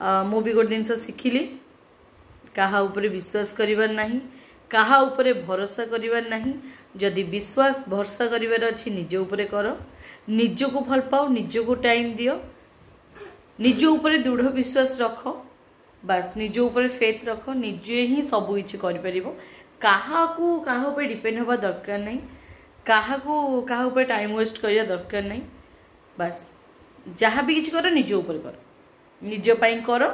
मु भी गोटे जिनस शिखिली कहा उपरे विश्वास करिवार नहीं, कहा उपरे भरोसा करिवार नहीं। जदि विश्वास भरोसा करिवार अछि निज उपरे कर, निज को भल पाओ, निज को टाइम दियो, निज उपरे दृढ़ विश्वास रख, बस निज उपरे फेथ रख, निजे ही सब किछि करि परिबो। कहा ऊपर डिपेंड होबा दरकार नहीं, कहा ऊपर टाइम वेस्ट करिया दरकार नहीं। बस जहाँ भी किछि कर निज ऊपर कर, निज पाई कर,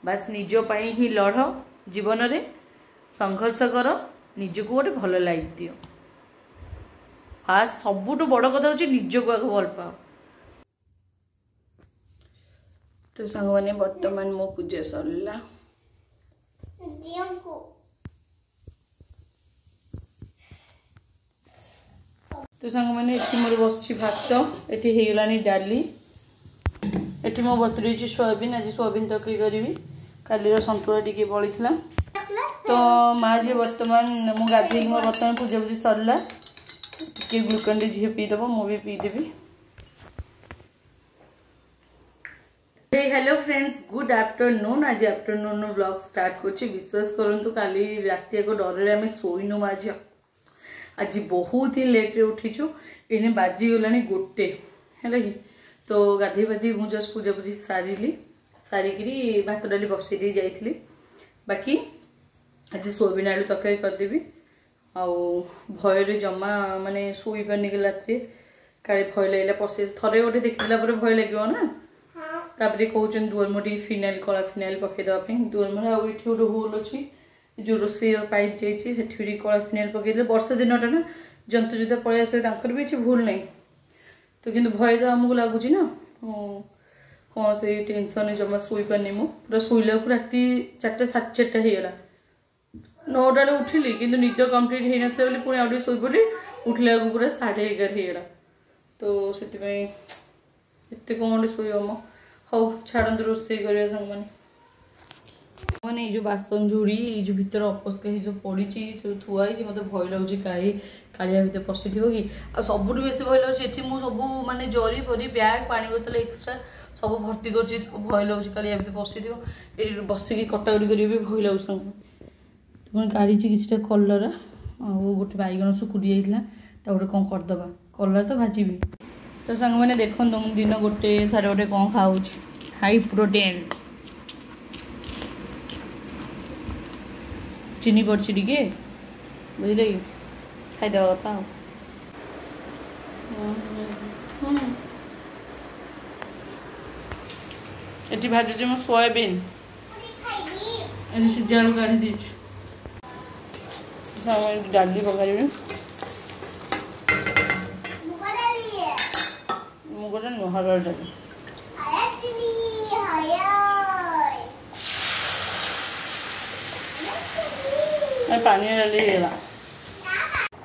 बस निज पाई ही लड़, जीवन रे संघर्ष कर, निज को गोटे भल लाइफ दियो। फास्ट सबुठ बड़ कथा हूँ निज को आगे भल पाओ। तो सांग मैंने वर्तमान मो पूजा सरला। तो सांग मैंने ये मोर बस भात, ये होगलानी डाली, ये मो बतुरी सोयाबीन, आज सोयाबीन तरकारी करी, कालीर सन्तुला टी बड़ी था। तो माँ जी वर्तमान मु गाधे मोर बर्तमान पूजा पूजी सरला, टे ग्लुकन डी झील पीदेव, मु भी पीदेवी। Hello friends, good afternoon. आज आफ्टरनून व्लॉग स्टार्ट कर। विश्वास करूँ काली रात को डर आम शोनु आज आज बहुत ही लेट रे उठीचु। इन्हें बाजीगला गोटे है कि। तो गाधे बाधे मुझे जस्ट पूजा पूजी सारिकी भात डाली बसई दी जाइली। बाकी आज सोयाबीन आलू तरकारी करदेवी। भय जमा माने शोई पानी के रात काले भय लगे पशे थे गोटे देखला भय लगे ना। तापर कहते दुआर मुझे फिनाइल कला फिनाइल पकईदेवाई दुआर मुझे आठ गोटे होल अच्छी जो रोसे पाइप जाइए कला फिनाइल पकईदे। वर्षा दिनटा ना जंतु जुदा पलि आस भी किसी भूल ना। तो किंतु भय तो आमको लगुच ना कौन से टेंशन जमा शोई पानी मु पूरा शोला राति 4टा 4:30 होगा। 9टा उठिली कि निद कम्प्लीट हो ना पुणी आउटे शोई पड़ी उठला पूरा 11:30 होगा। तो से कौन शोम हाँ छाड़ रोसे कर सांग मैंने ये जो बासन झुड़ी ये जो भीतर अपस्का जो पड़ी जो थुआई मत भय लगुच कालिया भीतर पशि कि आ सबुठ बेस भय लगुच। सब माने जरी परी बैग पानी बोतल एक्सट्रा सब भर्ती कर भय लगुच कालिया भीतर पशि ये बसिकी कटाकटी कर भी भय लगुच। तो काढ़ी किसी कलर आ गोटे बैगन सुकुड़ी जाता गोटे कौन करदे कलर तो भाजी। तो सांग मैंने देखो दिन गोटे सारे गोटे कौन खाऊ हाई प्रोटीन चीनी पड़ी टे बुझे कि खाईदे कथा। ये भाजुची मो सोयाबीन ये सीझा आलू काढ़ी दी डाली पकाइबी मुगटा नुह हरड़ डाली पानी डाली है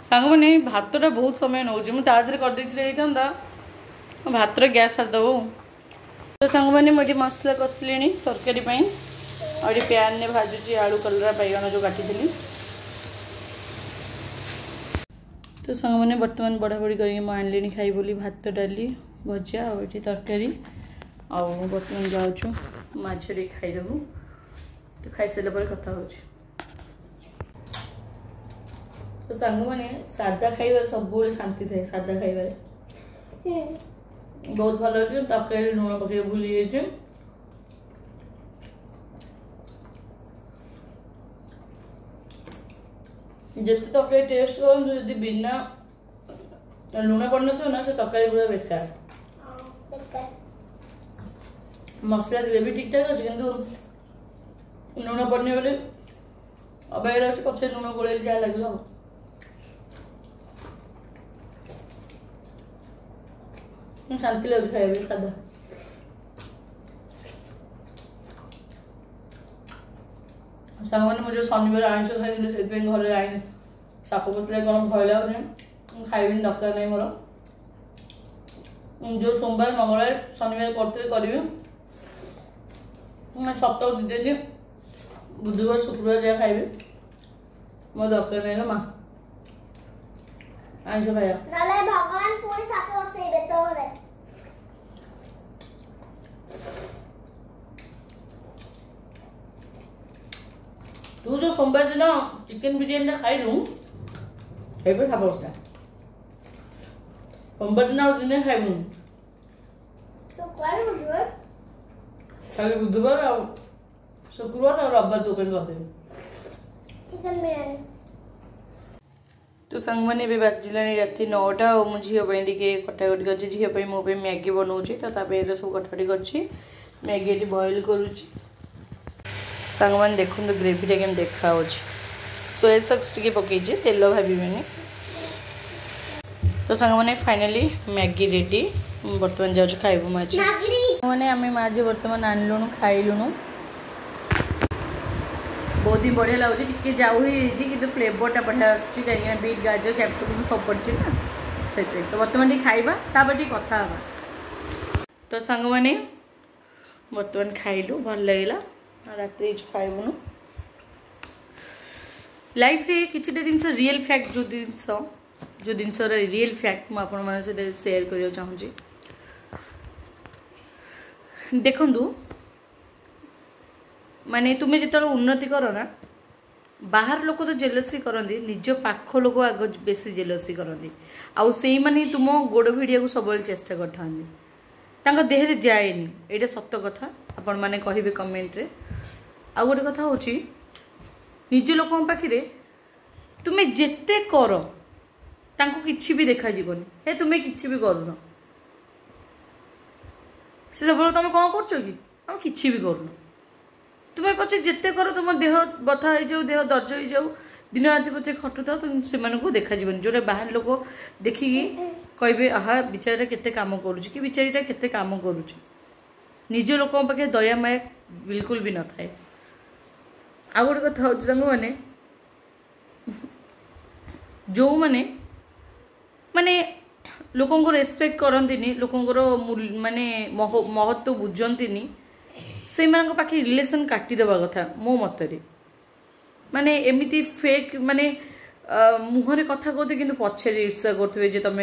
सांग मैंने भातटा बहुत समय नौ मुझे करदे भात गैस सारदेव। तो सांग मैंने मुझे मसला कसली तरकारी और पैन में भाजुची आलू कलरा बैगन जो काटी। तो सांग मैंने बर्तमान बढ़ाबड़ी कर आनली खाई बोली भात डाली भजा और ये तरकारी बर्तमान जाऊँ माछ खाईदेबू। तो खाई सारा कथा हो। तो सांग मैंने सादा खाइबार सब शांति थाए। सादा खाइबार बहुत भल अच्छे तरकारी लुण पकड़ भूली जाइए। जिते तरकारी टेस्ट करूँ जब बिना लुण पड़ ना से तरकारी पूरा बेकार। मसला ग्रेवी ठीक ठाक अच्छे कि लुण पड़ने बोले अबाइर अच्छे पचे लुण गोल जहाँ लगे शांति लगे खाइबे सादा। सांग मैंने मुझे शनिवार आइंस खाई से घर आईन साप पतले कौन भय लगे खाइबी दरकार नहीं मोर। जो सोमवार मंगलवार शनिवार करते करेंगे सप्ताह 2 दिन बुधवार शुक्रवार जहाँ खाइबे मोर दरकार नहीं माँ आइंस खाया भगवान पूरी साप बसइबे तो तू जो सोमवार दिन चिकेन बिरियानी खाइलु एबे खाबो से सोमवार दिन और दिन खाइबु तो कल बुधवार खाली बुधवार और शुक्रवार और रविवार तो ओपन कर देबे चिकन बिरयानी तो सांग मैंने भी बाजिलानी राति 9टा और मु झील टे कटाकटी कर झील मो मैगी बनाऊँगी तो सब कटाकटी कर मैगी ये बॉयल करुँची सांग मैंने देखो ग्रेवी केम देखा सोया सॉस टे पकई तेल भावेनि तो सांग मैंने फाइनाली मैगी रेडी बर्तमान जाऊँ खाइबू माजी मैंने आम माजी बर्तमान आनलुणु खाइलुणु बहुत ही बढ़िया लगुच टे जाऊ कि फ्लेवरटा बढ़िया आसूँ कहीं बीट गाजर कैप्सिकम सब पड़ी ना से तो बर्तमान टी खाइबा तापर कथा तो सांग मैंने बर्तमान खाइलु भल लगे रात खाइबुनु लाइफ रे किसी जिनस रियल फैक्ट जो जिनस रियल फैक्ट मुझे शेयर करने चाहूँगी देखु माने तुम्हें जिते उन्नति कर ना बाहर लोक तो जेलसी करती निज पाख लोक आग बेसी जेलसी करती आउ से माने तुम गोड़ भिड़िया को सब चेष्टा करते देहरे जाएनि यहाँ सत कथा आपण मैंने कहे कमेंट रे आ गोटे कथा हूँ निज लोक पाखे तुम्हें जेते कर कि भी देखा जीवनी हे तुम्हें किसी भी करुन से सब तुम कौन कर कि भी करुन तुम्हें पचे जिते कर तुम देह बथा हो जाऊ देह दर्ज हो जाऊ दिन राति पचे खटुता तुम से देखा जीवन जो बाहर लोक देखिकी कहे आहा बिचारा केते काम करुच्ची कि बिचारीटा केते काम करुच्ची निज लोक पाखे दया माया बिल्कुल भी न थाए आ गोटे कथा हूँ सांग मैंने जो माने माने लोक रेस्पेक्ट करती लोक माने महत्व बुझंती से पाखे रिलेशन काटिदेवा कथा मो मतरे माने एमती फेक माने मुहरे कथा कहते कि पछे ईर्षा करते जे तुम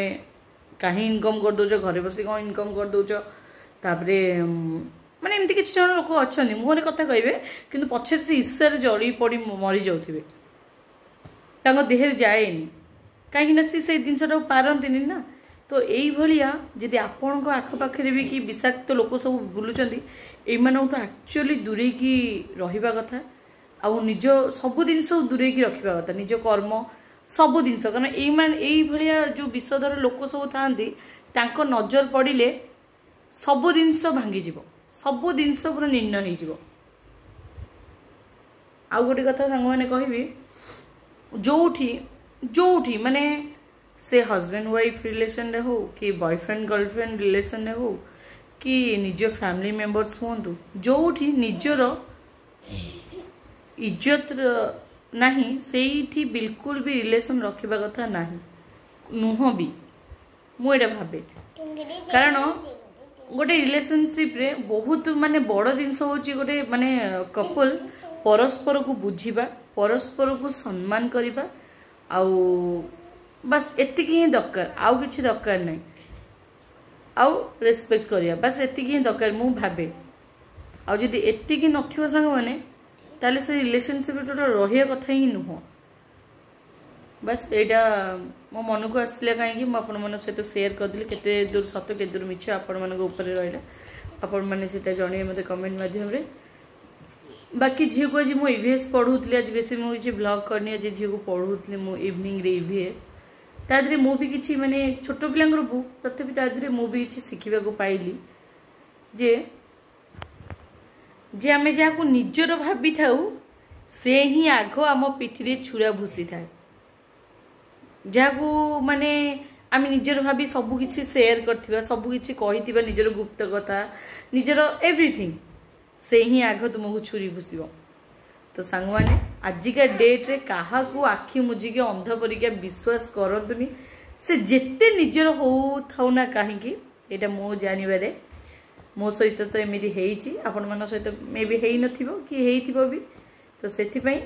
कहीं इनकम कर दौच घरे बस कौन इनकम कर दौच तापरे माने एमती किसी जन लोक अच्छा मुहरे कथा कहे कि पछे से ईर्षार जड़ी पड़ी मरी जाऊे देहरे जाएनि कहीं से जिनसा पारती ना तो यही जदि आपण आखपाखे भी कि विषाक्त लोक सब बुलूँ एमानों एक्चुअली दूरे की रहिबा कथा आउ निज सबु जिनस दूरे की रखिबा कथा निज कर्म सबु जिनस कारण यही भाया जो विषधर लोक सब था नजर पड़े सबु जिनस भांगी जीव सबु जिनस पूरा निर्णय हो आउ गोटे कथा सांग मैंने कहबी जोठी माने से हस्बैंड वाइफ रिलेशन रे हो कि बॉयफ्रेंड गर्लफ्रेंड रिलेशन रे हो कि निज फैमिली मेंबर्स हूँ जो निजर इज्जत नहीं से बिल्कुल भी रिलेशन रखा कथा नुह भी मुझे भावे कारण गोटे रिलेशनशिप रे बहुत माने बड़ जिनस हूँ गोटे माने कपल परस्पर को बुझीबा परस्पर को सम्मान करवा आउ बस एतिक ही दरकार आउ किछि दरकार नहीं आउ रेस्पेक्ट करिया बस एतिक ही दरकार मु भावे आउ जदि एतिक नथिबो संग माने ताले से रिलेशनशिप टोटल रहिया कथा ही नुह बस एटा मो मन को आसला कहीं मुझे मन सहित शेयर करदेली केते दूर सत केते दूर मिछ आपण मन ऊपर रहा आपण मैंने से जन मत कमेंट माध्यम बाकी झील को आज मुझे इवीएस पढ़ूली आज बेस मुझे ब्लॉग करनी आज झील को पढ़ूली मु इवनिंग रे इवीएस तादरे मु भी किसी माने छोट पिलांगर बुक तथापि तादरे मु भी किसी शिखिबा को पाइली जे जे आमे जाको निजर भाबी थाउ से ही आग आम पिठी छुरा भूसी थाए जहाँ माने आम निजर भाभी सबकि सेयार कर सबकि कही निजर गुप्त कथा निजर एवरीथिंग से ही आग तुमको छुरी भूसब तो सांग माने आजिका डेट रे क्या आखि मुझिक अंध परिका विश्वास करतुनि से जेते निजर हो थाउ ना कहीं यहाँ मो जानवे मो सहित तो एमती आपण मान सहित मे भी है नथिबो कि हेइथिबो भी तो सेथिपई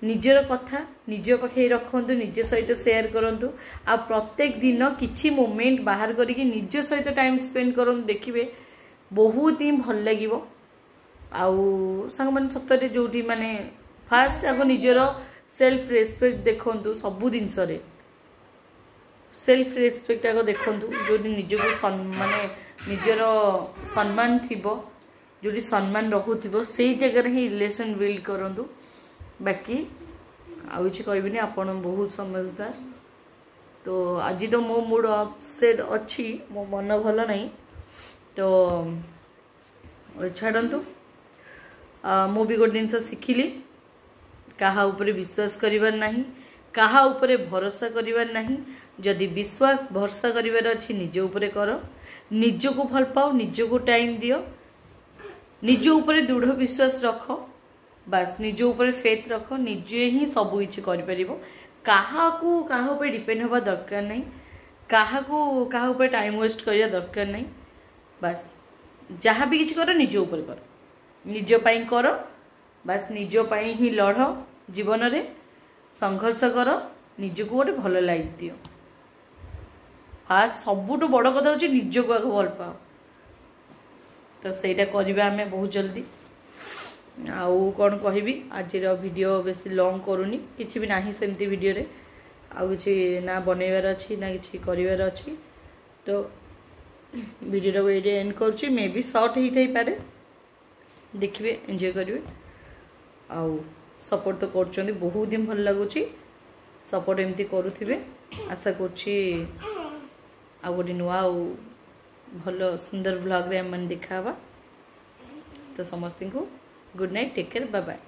निजर कथा निज पाखे रखु निज सहित सेयार करूँ आ प्रत्येक दिन किछि मोमेंट बाहर करके निज सहित टाइम स्पेंड करूँ देखिए बहुत ही भल लगे आउ सांग मैंने सतरे जो माने फास्ट आग निजर सेल्फ रेस्पेक्ट देखु सबू जिनस सेल्फ रेस्पेक्ट आग देखु जो निजको माने निजर सम्मान थिबो जो सम्मान रखुथिबो से जगह ही रिलेशन बिल्ड करंतु बाकी आउ किसी कहबिनी आपण बहुत समझदार तो आज तो मो मूड अपसेट अच्छी मो मन भल नहीं तो छाड़ू मु भी गोटे जिन शिखिली कहा ऊपर विश्वास करिवार नहीं कहा ऊपर भरोसा करिवार नहीं जदि विश्वास भरोसा करिवार अछि निज ऊपर कर निज को भल पाओ निज को टाइम दियो निज ऊपर दृढ़ विश्वास रख बास निज ऊपर फेथ रख निजे ही सब किछि करि परिबो कहा को कहा ऊपर डिपेंड होबा दरकार नहीं कहा को कहा ऊपर टाइम वेस्ट करिया दरकार नहीं बास जहाँ भी किछि कर निज ऊपर कर निज पाई कर बास निज पाई ही लड़ जीवन रे संघर्ष कर निज को गोटे भल लाइफ दियो फास्ट सबुठ बड़ कथा हूँ निज को आगे भल पाओ तो सहीटा करवा आम बहुत जल्दी आउ कौन कहबी आज वीडियो बेसी लॉन्ग करूनी किसी भी ना सेमती वीडियो रे आउ किसी ना बनइबार अच्छी ना किसी करिवार अच्छी तो वीडियो को ये एंड करुँची मे भी शॉर्ट ही थई पारे देखिए एंजॉय करेंगे आउ सपोर्ट तो कर बहुत दिन भल लगुच सपोर्ट एमती करुवे आशा कर गोटे नुआ भल सुंदर ब्लॉग रे मन देखा तो समस्त को good night take care bye bye.